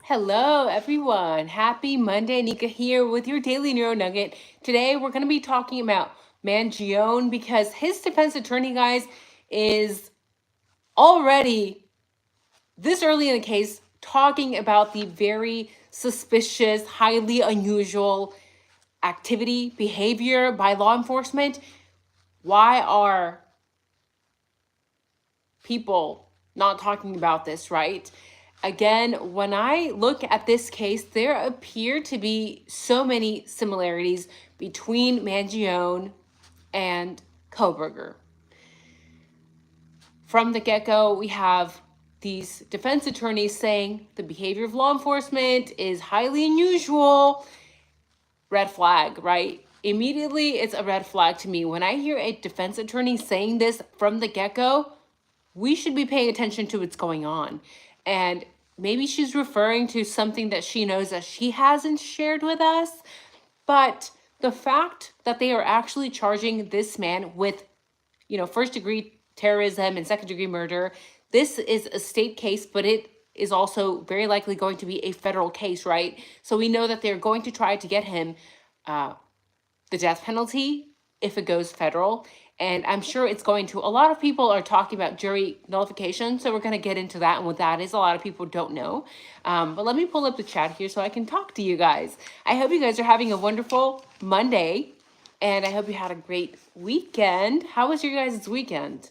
Hello, everyone. Happy Monday. Nika here with your daily neuro nugget. Today, we're going to be talking about Mangione because his defense attorney, guys, is already this early in the case talking about the very suspicious, highly unusual activity, behavior by law enforcement. Why are people not talking about this, right? Again, when I look at this case, there appear to be so many similarities between Mangione and Koberger. From the get-go, we have these defense attorneys saying the behavior of law enforcement is highly unusual. Red flag, right? Immediately, it's a red flag to me. When I hear a defense attorney saying this from the get-go, we should be paying attention to what's going on. And maybe she's referring to something that she knows that she hasn't shared with us. But the fact that they are actually charging this man with, first degree terrorism and second degree murder, this is a state case, but it is also very likely going to be a federal case, right? So we know that they're going to try to get him the death penalty if it goes federal. And I'm sure it's going to. A lot of people are talking about jury nullification, so we're going to get into that and what that is. A lot of people don't know. But let me pull up the chat here so I can talk to you guys. I hope you guys are having a wonderful Monday, and I hope you had a great weekend. How was your guys' weekend?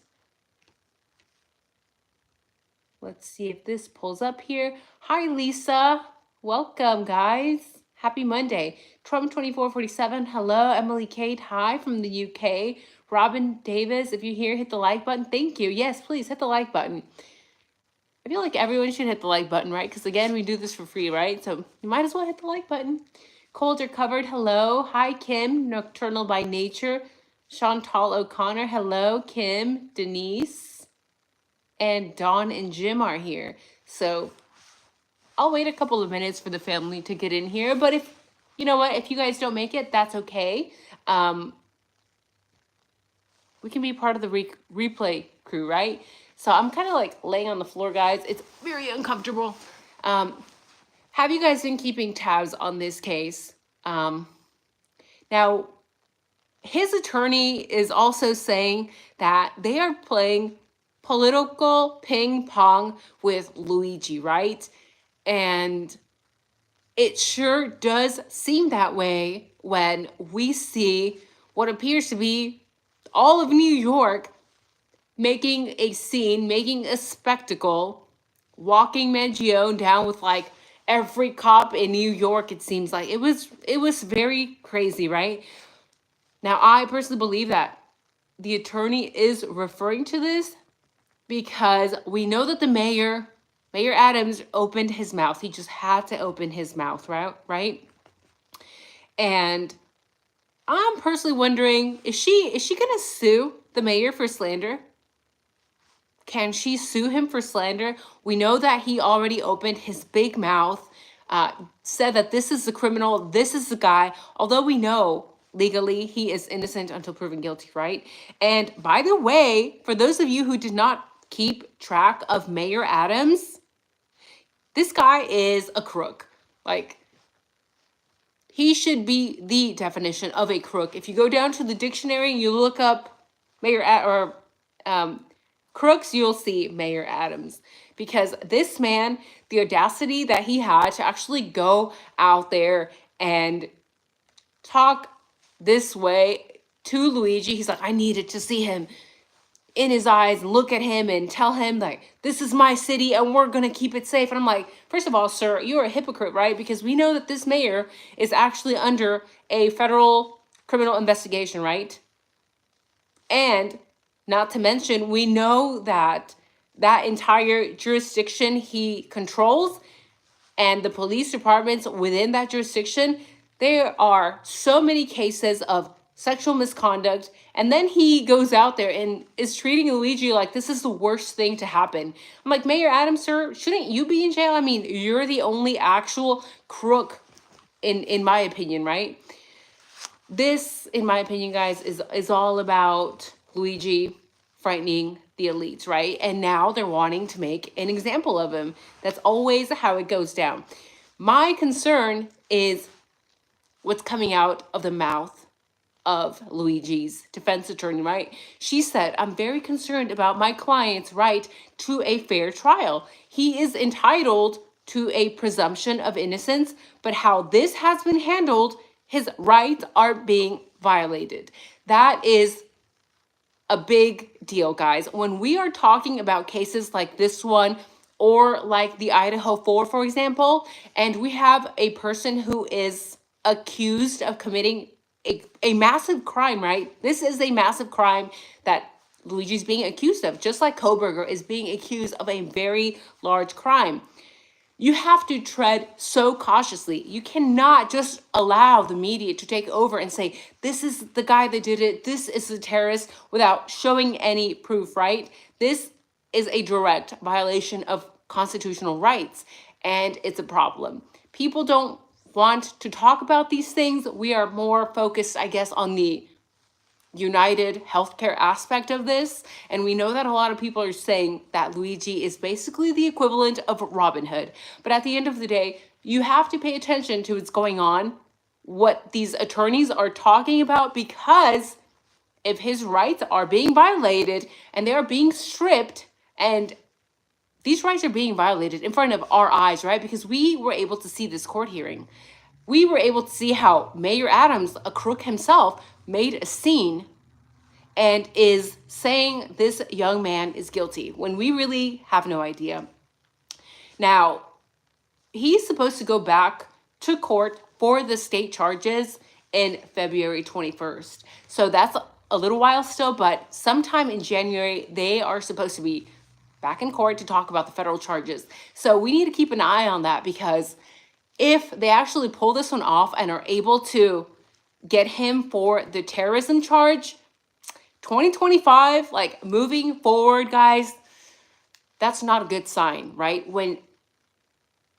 Let's see if this pulls up here. Hi, Lisa. Welcome, guys. Happy Monday. Trump2447. Hello, Emily Kate. Hi from the UK. Robin Davis, if you're here, hit the like button. Thank you. Yes, please hit the like button. I feel like everyone should hit the like button, right? Because again, we do this for free, right? So you might as well hit the like button. Cold are covered. Hello. Hi, Kim. Nocturnal by nature. Chantal O'Connor. Hello, Kim. Denise. And Dawn and Jim are here. So I'll wait a couple of minutes for the family to get in here. But if, you know what, if you guys don't make it, that's okay. We can be part of the replay crew, right? So I'm kind of like laying on the floor, guys. It's very uncomfortable. Have you guys been keeping tabs on this case? Now, his attorney is also saying that they are playing political ping pong with Luigi, right? And it sure does seem that way when we see what appears to be all of New York making a scene, making a spectacle, walking Mangione down with like every cop in New York. It seems like it was very crazy, right? Now, I personally believe that the attorney is referring to this because we know that the Mayor Adams opened his mouth. He just had to open his mouth, right? And I'm personally wondering, is she gonna sue the mayor for slander? Can she sue him for slander? We know that he already opened his big mouth, said that this is the criminal, this is the guy, although we know legally he is innocent until proven guilty, right? And by the way, for those of you who did not keep track of Mayor Adams, this guy is a crook. Like, he should be the definition of a crook. If you go down to the dictionary and you look up crooks, you'll see Mayor Adams. Because this man, the audacity that he had to actually go out there and talk this way to Luigi, he's like, I needed to see him in his eyes and look at him and tell him like, this is my city and we're gonna keep it safe. And I'm like, first of all, sir, you're a hypocrite, right? Because we know that this mayor is actually under a federal criminal investigation, right? And not to mention, we know that that entire jurisdiction he controls and the police departments within that jurisdiction, there are so many cases of sexual misconduct, and then he goes out there and is treating Luigi like this is the worst thing to happen. I'm like, Mayor Adams, sir, shouldn't you be in jail? I mean, you're the only actual crook in my opinion, right? This, in my opinion, guys, is all about Luigi frightening the elites, right? And now they're wanting to make an example of him. That's always how it goes down. My concern is what's coming out of the mouth of Luigi's defense attorney, right? She said, I'm very concerned about my client's right to a fair trial. He is entitled to a presumption of innocence, but how this has been handled, his rights are being violated. That is a big deal, guys. When we are talking about cases like this one, or like the Idaho 4, for example, and we have a person who is accused of committing a massive crime, right? This is a massive crime that Luigi's being accused of, just like Koberger is being accused of a very large crime. You have to tread so cautiously. You cannot just allow the media to take over and say, this is the guy that did it, this is the terrorist, without showing any proof, right? This is a direct violation of constitutional rights, and it's a problem. People don't want to talk about these things. We are more focused, I guess, on the United healthcare aspect of this. And we know that a lot of people are saying that Luigi is basically the equivalent of Robin Hood. But at the end of the day, you have to pay attention to what's going on, what these attorneys are talking about, because if his rights are being violated and they are being stripped, and these rights are being violated in front of our eyes, right? Because we were able to see this court hearing. We were able to see how Mayor Adams, a crook himself, made a scene and is saying this young man is guilty when we really have no idea. Now, he's supposed to go back to court for the state charges in February 21st. So that's a little while still, but sometime in January, they are supposed to be back in court to talk about the federal charges. So we need to keep an eye on that, because if they actually pull this one off and are able to get him for the terrorism charge, 2025, like moving forward, guys, that's not a good sign, right? When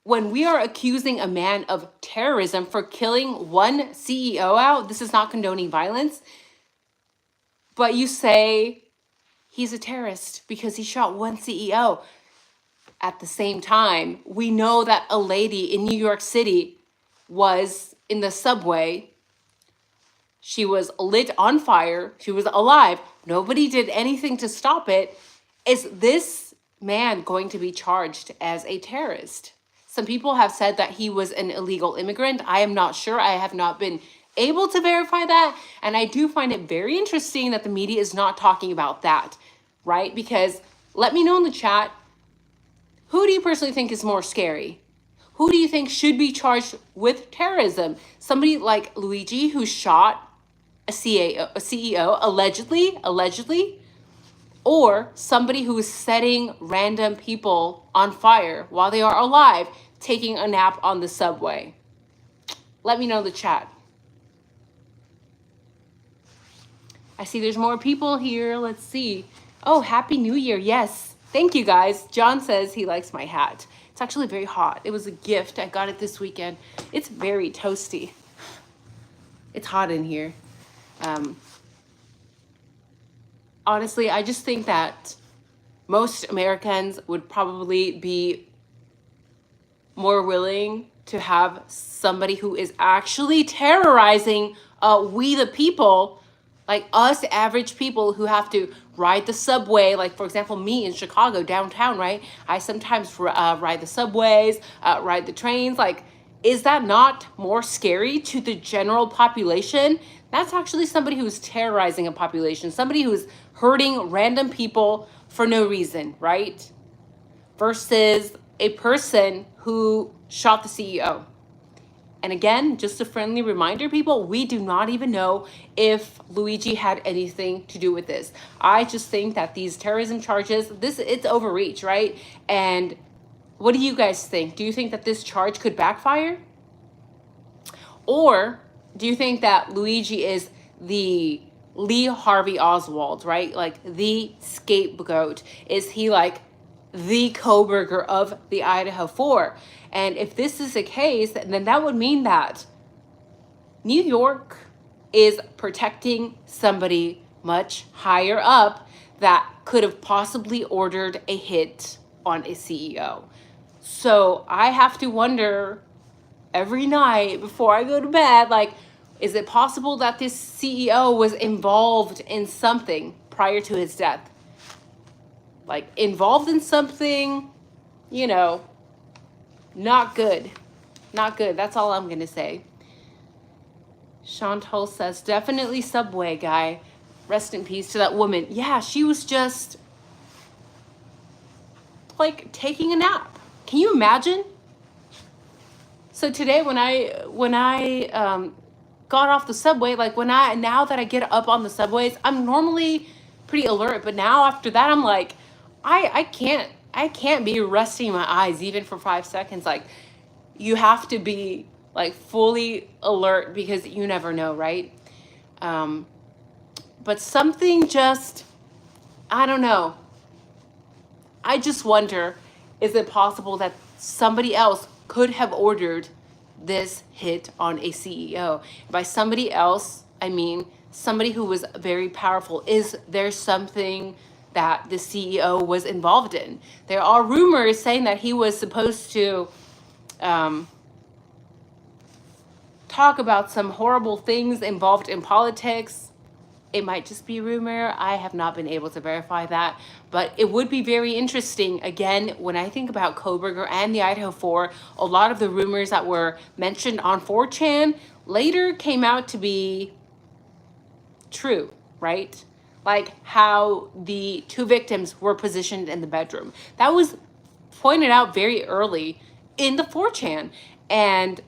we are accusing a man of terrorism for killing one CEO out, this is not condoning violence, but you say he's a terrorist because he shot one CEO. At the same time, we know that a lady in New York City was in the subway. She was lit on fire. She was alive. Nobody did anything to stop it. Is this man going to be charged as a terrorist? Some people have said that he was an illegal immigrant. I am not sure. I have not been able to verify that. And I do find it very interesting that the media is not talking about that, right? Because let me know in the chat, who do you personally think is more scary? Who do you think should be charged with terrorism? Somebody like Luigi, who shot a CEO allegedly, or somebody who is setting random people on fire while they are alive, taking a nap on the subway? Let me know in the chat. I see there's more people here. Let's see. Oh, Happy New Year. Yes. Thank you, guys. John says he likes my hat. It's actually very hot. It was a gift. I got it this weekend. It's very toasty. It's hot in here. Honestly, I just think that most Americans would probably be more willing to have somebody who is actually terrorizing we the people, like us average people who have to ride the subway. Like, for example, me in Chicago, downtown, right? I sometimes ride the subways, ride the trains. Like, is that not more scary to the general population? That's actually somebody who's terrorizing a population, somebody who's hurting random people for no reason, right? Versus a person who shot the CEO. And again, just a friendly reminder, people, we do not even know if Luigi had anything to do with this. I just think that these terrorism charges, it's overreach, right? And what do you guys think? Do you think that this charge could backfire? Or do you think that Luigi is the Lee Harvey Oswald, right? Like the scapegoat? Is he like the Koberger of the Idaho 4? And if this is the case, then that would mean that New York is protecting somebody much higher up that could have possibly ordered a hit on a CEO. So I have to wonder every night before I go to bed, like, is it possible that this CEO was involved in something prior to his death? Like, involved in something, you know, not good. Not good. That's all I'm going to say. Chantal says, definitely Subway guy. Rest in peace to that woman. Yeah, she was just like taking a nap. Can you imagine? So today when I got off the subway, like now that I get up on the subways, I'm normally pretty alert, but now after that I'm like, I can't be resting my eyes even for 5 seconds. Like, you have to be like fully alert because you never know, right? But something just, I don't know. I just wonder, is it possible that somebody else could have ordered this hit on a CEO? By somebody else, I mean somebody who was very powerful. Is there something that the CEO was involved in? There are rumors saying that he was supposed to talk about some horrible things involved in politics. It might just be rumor. I have not been able to verify that, but it would be very interesting. Again, when I think about Kohberger and the Idaho 4, a lot of the rumors that were mentioned on 4chan later came out to be true, right? Like how the two victims were positioned in the bedroom. That was pointed out very early in the 4chan. And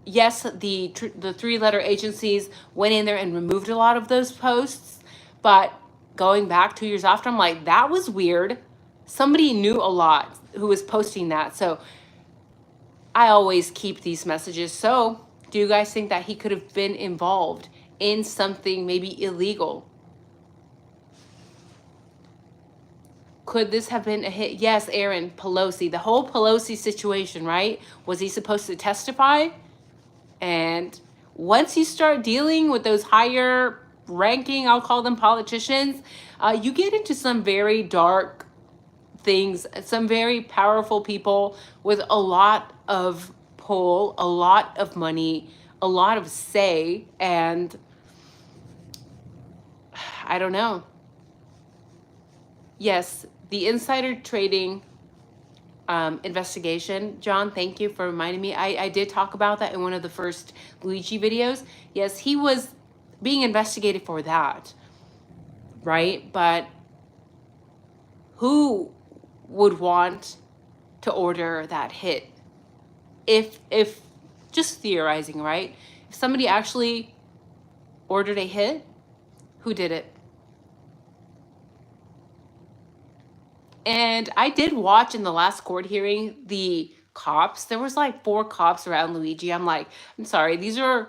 yes, the three-letter agencies went in there and removed a lot of those posts, but going back 2 years after, I'm like, that was weird. Somebody knew a lot who was posting that. So I always keep these messages. So do you guys think that he could have been involved in something maybe illegal? Could this have been a hit? Yes, Aaron, Pelosi, the whole Pelosi situation, right? Was he supposed to testify? And once you start dealing with those higher ranking, I'll call them politicians, you get into some very dark things, some very powerful people with a lot of pull, a lot of money, a lot of say, and I don't know. Yes, the insider trading investigation. John, thank you for reminding me. I did talk about that in one of the first Luigi videos. Yes, he was being investigated for that, right? But who would want to order that hit? If just theorizing, right? If somebody actually ordered a hit, who did it? And I did watch in the last court hearing the cops. There was like 4 cops around Luigi. I'm like, I'm sorry, these are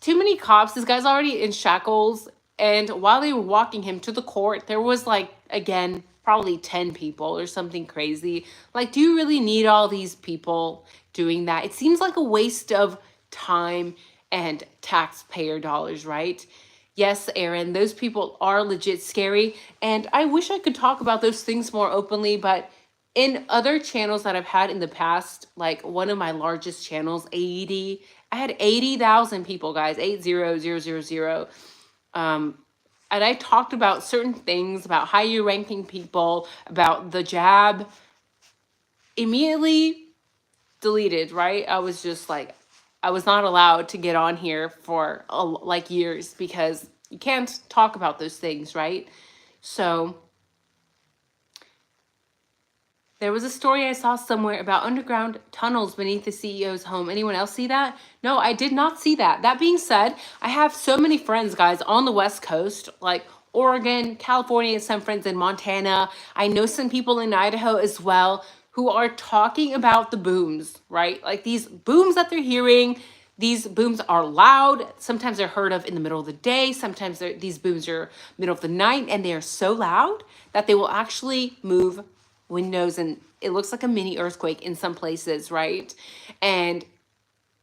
too many cops. This guy's already in shackles. And while they were walking him to the court, there was like, again, probably 10 people or something crazy. Like, do you really need all these people doing that? It seems like a waste of time and taxpayer dollars, right? Yes, Aaron, those people are legit scary. And I wish I could talk about those things more openly, but in other channels that I've had in the past, like one of my largest channels, I had 80,000 people, guys, 80,000. And I talked about certain things, about higher ranking people, about the jab. Immediately deleted, right? I was just like, I was not allowed to get on here for like years because you can't talk about those things, right? So there was a story I saw somewhere about underground tunnels beneath the CEO's home. Anyone else see that? No, I did not see that. That being said, I have so many friends, guys, on the West Coast, like Oregon, California, some friends in Montana. I know some people in Idaho as well who are talking about the booms, right? Like these booms that they're hearing, these booms are loud. Sometimes they're heard of in the middle of the day. Sometimes these booms are middle of the night, and they are so loud that they will actually move windows, and it looks like a mini earthquake in some places, right? And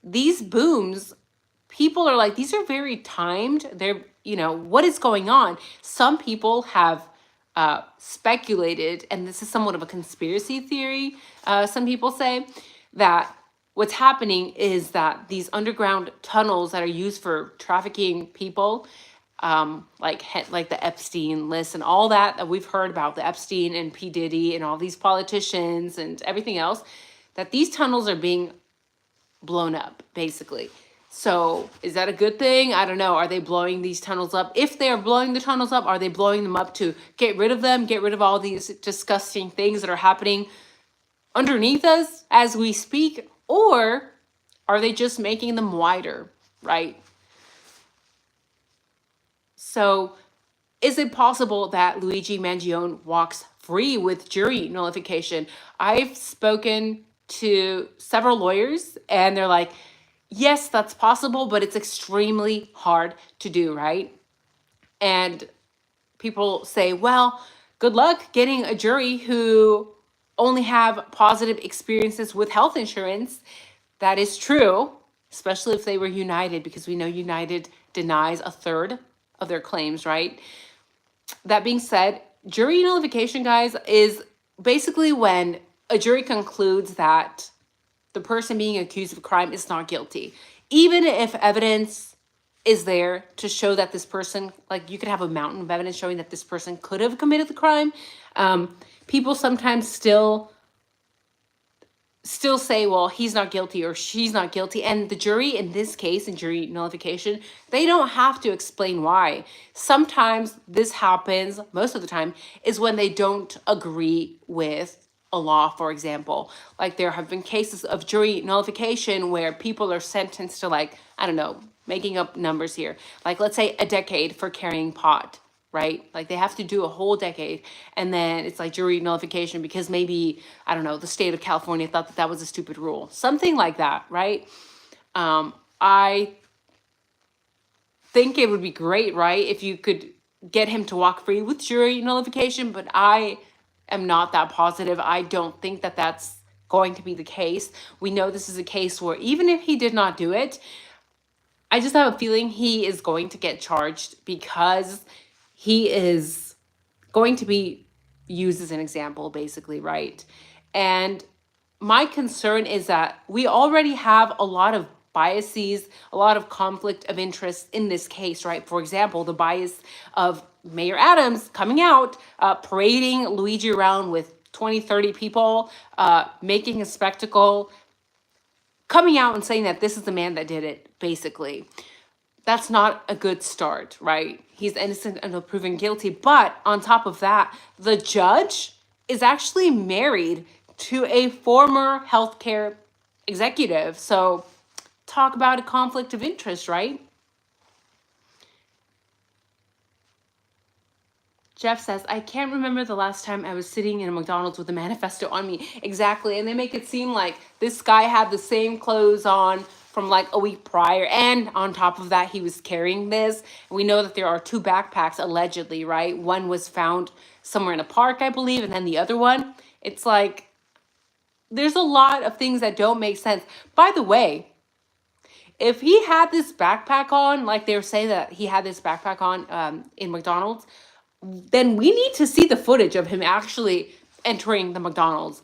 these booms, people are like, these are very timed. They're, what is going on. Some people have speculated, and this is somewhat of a conspiracy theory, some people say, that what's happening is that these underground tunnels that are used for trafficking people, like the Epstein list and all that we've heard about, the Epstein and P. Diddy and all these politicians and everything else, that these tunnels are being blown up, basically. So is that a good thing? I don't know. Are they blowing these tunnels up? If they are blowing the tunnels up, are they blowing them up to get rid of them, get rid of all these disgusting things that are happening underneath us as we speak? Or are they just making them wider, right? So is it possible that Luigi Mangione walks free with jury nullification? I've spoken to several lawyers and they're like, yes, that's possible, but it's extremely hard to do, right? And people say, well, good luck getting a jury who only have positive experiences with health insurance. That is true, especially if they were United, because we know United denies a third of their claims, right? That being said, jury nullification, guys, is basically when a jury concludes that the person being accused of a crime is not guilty. Even if evidence is there to show that this person, like you could have a mountain of evidence showing that this person could have committed the crime, people sometimes still say, well, he's not guilty or she's not guilty. And the jury in this case, in jury nullification, they don't have to explain why. Sometimes this happens, most of the time, is when they don't agree with a law, for example. Like there have been cases of jury nullification where people are sentenced to, like, I don't know, making up numbers here. Like let's say a decade for carrying pot, right? Like they have to do a whole decade, and then it's like jury nullification because maybe, I don't know, the state of California thought that that was a stupid rule. Something like that, right? I think it would be great, right, if you could get him to walk free with jury nullification, but I am not that positive. I don't think that that's going to be the case. We know this is a case where even if he did not do it, I just have a feeling he is going to get charged because he is going to be used as an example, basically, right? And my concern is that we already have a lot of biases, a lot of conflict of interest in this case, right? For example, the bias of Mayor Adams coming out, parading Luigi around with 20, 30 people, making a spectacle, coming out and saying that this is the man that did it, basically. That's not a good start, right? He's innocent until proven guilty. But on top of that, the judge is actually married to a former healthcare executive. So talk about a conflict of interest, right? Jeff says, I can't remember the last time I was sitting in a McDonald's with a manifesto on me. Exactly. And they make it seem like this guy had the same clothes on from like a week prior. And on top of that, he was carrying this. And we know that there are 2 backpacks, allegedly, right? One was found somewhere in a park, I believe. And then the other one, it's like, there's a lot of things that don't make sense. By the way, if he had this backpack on, like they were saying that he had this backpack on in McDonald's, then we need to see the footage of him actually entering the McDonald's.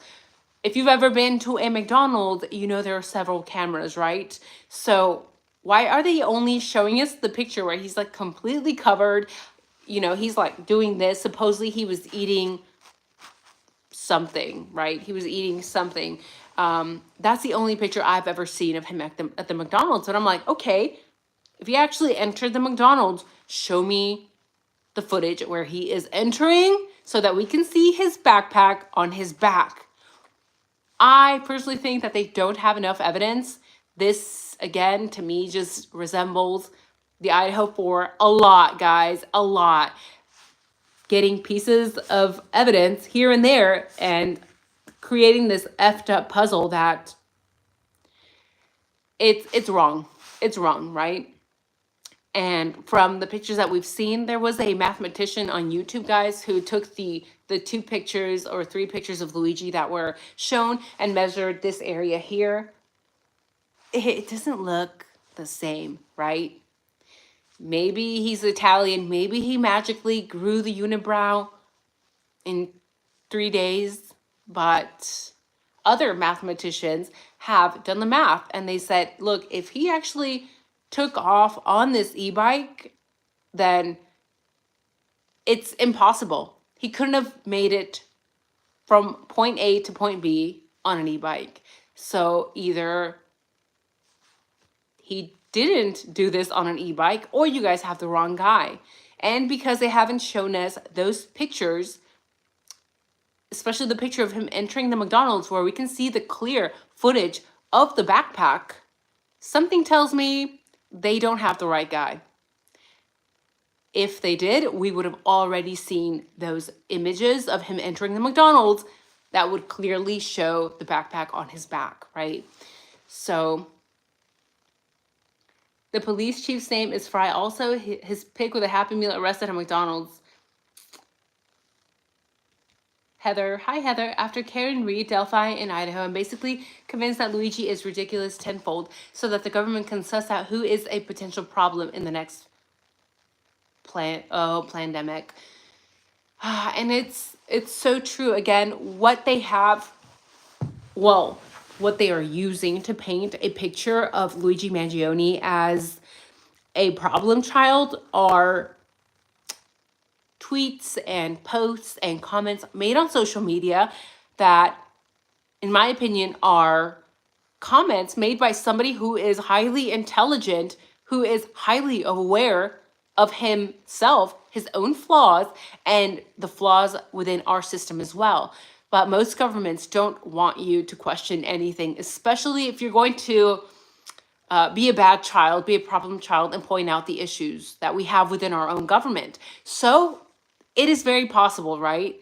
If you've ever been to a McDonald's, you know there are several cameras, right? So why are they only showing us the picture where he's like completely covered? You know, he's like doing this. Supposedly he was eating something, right? He was eating something. That's the only picture I've ever seen of him at the McDonald's. And I'm like, okay, if he actually entered the McDonald's, show me the footage where he is entering so that we can see his backpack on his back. I personally think that they don't have enough evidence. This, again, to me, just resembles the Idaho 4 a lot, guys, a lot. Getting pieces of evidence here and there and creating this effed up puzzle that it's wrong. It's wrong, right? And from the pictures that we've seen, there was a mathematician on YouTube, guys, who took the 2 pictures or 3 pictures of Luigi that were shown and measured this area here. It doesn't look the same, right? Maybe he's Italian. Maybe he magically grew the unibrow in 3 days. But other mathematicians have done the math and they said, look, if he actually took off on this e-bike, then it's impossible. He couldn't have made it from point A to point B on an e-bike. So either he didn't do this on an e-bike or you guys have the wrong guy. And because they haven't shown us those pictures, especially the picture of him entering the McDonald's where we can see the clear footage of the backpack, something tells me they don't have the right guy. If they did, we would have already seen those images of him entering the McDonald's that would clearly show the backpack on his back, right? So the police chief's name is Fry. Also, his pick with a Happy Meal arrested at McDonald's. Heather, hi Heather. After Karen Reed, Delphi in Idaho, I'm basically convinced that Luigi is ridiculous tenfold so that the government can suss out who is a potential problem in the next pandemic. And it's so true. Again, what they have, well, what they are using to paint a picture of Luigi Mangione as a problem child are tweets and posts and comments made on social media that, in my opinion, are comments made by somebody who is highly intelligent, who is highly aware of himself, his own flaws, and the flaws within our system as well. But most governments don't want you to question anything, especially if you're going to be a bad child, be a problem child, and point out the issues that we have within our own government. So it is very possible, right?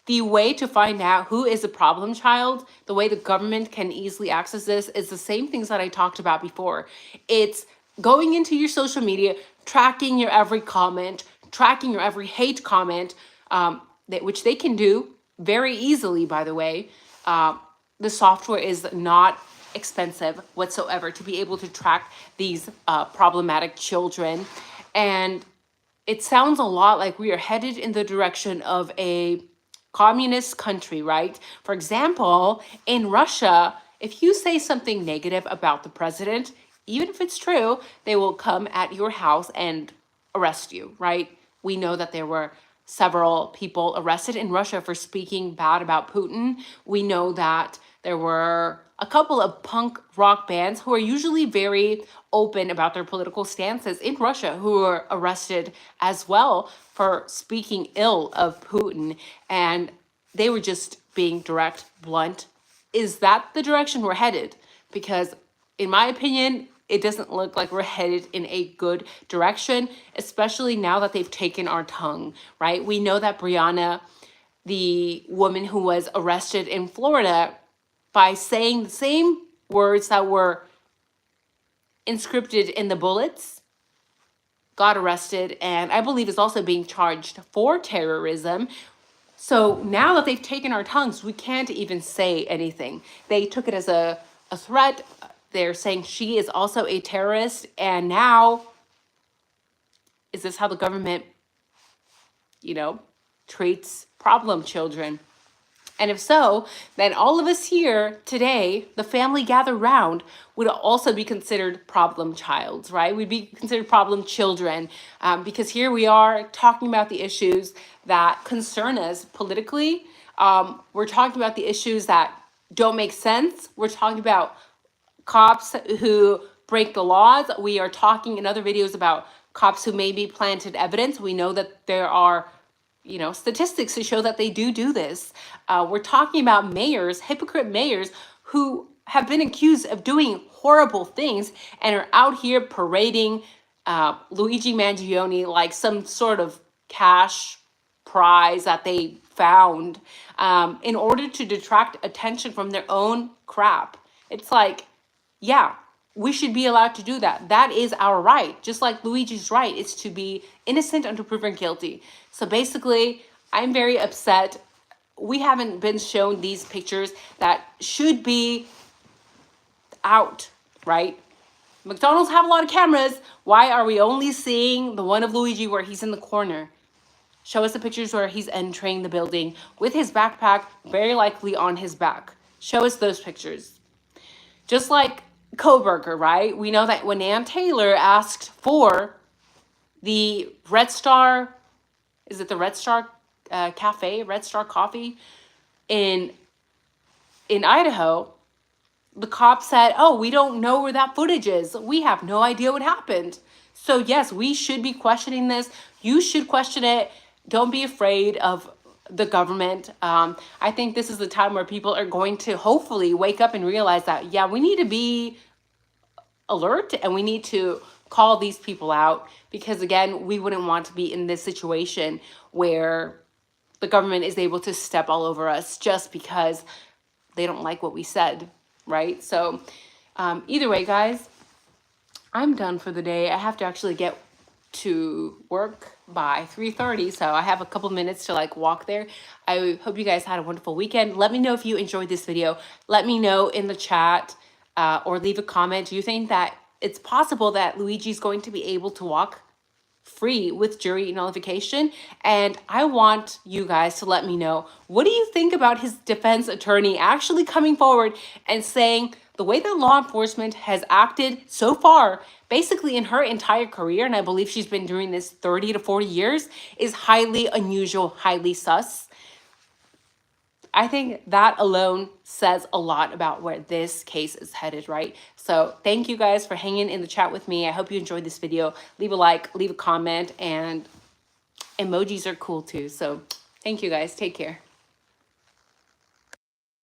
The way to find out who is a problem child, the way the government can easily access this is the same things that I talked about before. It's going into your social media, tracking your every comment, tracking your every hate comment, which they can do very easily, by the way. The software is not expensive whatsoever to be able to track these problematic children. And it sounds a lot like we are headed in the direction of a communist country, right? For example, in Russia, if you say something negative about the president, even if it's true, they will come at your house and arrest you, right? We know that there were several people arrested in Russia for speaking bad about Putin. We know that there were a couple of punk rock bands who are usually very open about their political stances in Russia who were arrested as well for speaking ill of Putin. And they were just being direct, blunt. Is that the direction we're headed? Because in my opinion, it doesn't look like we're headed in a good direction, especially now that they've taken our tongue, right? We know that Brianna, the woman who was arrested in Florida, by saying the same words that were inscripted in the bullets, got arrested, and I believe is also being charged for terrorism. So now that they've taken our tongues, we can't even say anything. They took it as a threat. They're saying she is also a terrorist. And now, is this how the government, treats problem children? And if so, then all of us here today, the family gathered round, would also be considered problem childs, right? We'd be considered problem children, because here we are talking about the issues that concern us politically. We're talking about the issues that don't make sense. We're talking about cops who break the laws. We are talking in other videos about cops who maybe planted evidence. We know that there are statistics to show that they do this. We're talking about mayors, hypocrite mayors, who have been accused of doing horrible things and are out here parading Luigi Mangione like some sort of cash prize that they found in order to detract attention from their own crap. It's like, yeah, we should be allowed to do that. That is our right. Just like Luigi's right is to be innocent until proven guilty. So basically, I'm very upset. We haven't been shown these pictures that should be out, right? McDonald's have a lot of cameras. Why are we only seeing the one of Luigi where he's in the corner? Show us the pictures where he's entering the building with his backpack, very likely on his back. Show us those pictures. Just like Koberger, right? We know that when Ann Taylor asked for the Red Star, is it the Red Star Cafe, Red Star Coffee in Idaho, the cop said, oh, we don't know where that footage is. We have no idea what happened. So yes, we should be questioning this. You should question it. Don't be afraid of the government. I think this is the time where people are going to hopefully wake up and realize that, yeah, we need to be alert and we need to call these people out, because again, we wouldn't want to be in this situation where the government is able to step all over us just because they don't like what we said, right? So either way, guys, I'm done for the day. I have to actually get to work by 3:30, so I have a couple minutes to like walk there. I hope you guys had a wonderful weekend. Let me know if you enjoyed this video. Let me know in the chat or leave a comment. Do you think that it's possible that Luigi's going to be able to walk free with jury nullification? And I want you guys to let me know, what do you think about his defense attorney actually coming forward and saying the way that law enforcement has acted so far, basically in her entire career, and I believe she's been doing this 30 to 40 years, is highly unusual, highly sus. I think that alone says a lot about where this case is headed, right? So thank you guys for hanging in the chat with me. I hope you enjoyed this video. Leave a like, leave a comment, and emojis are cool too. So thank you guys. Take care.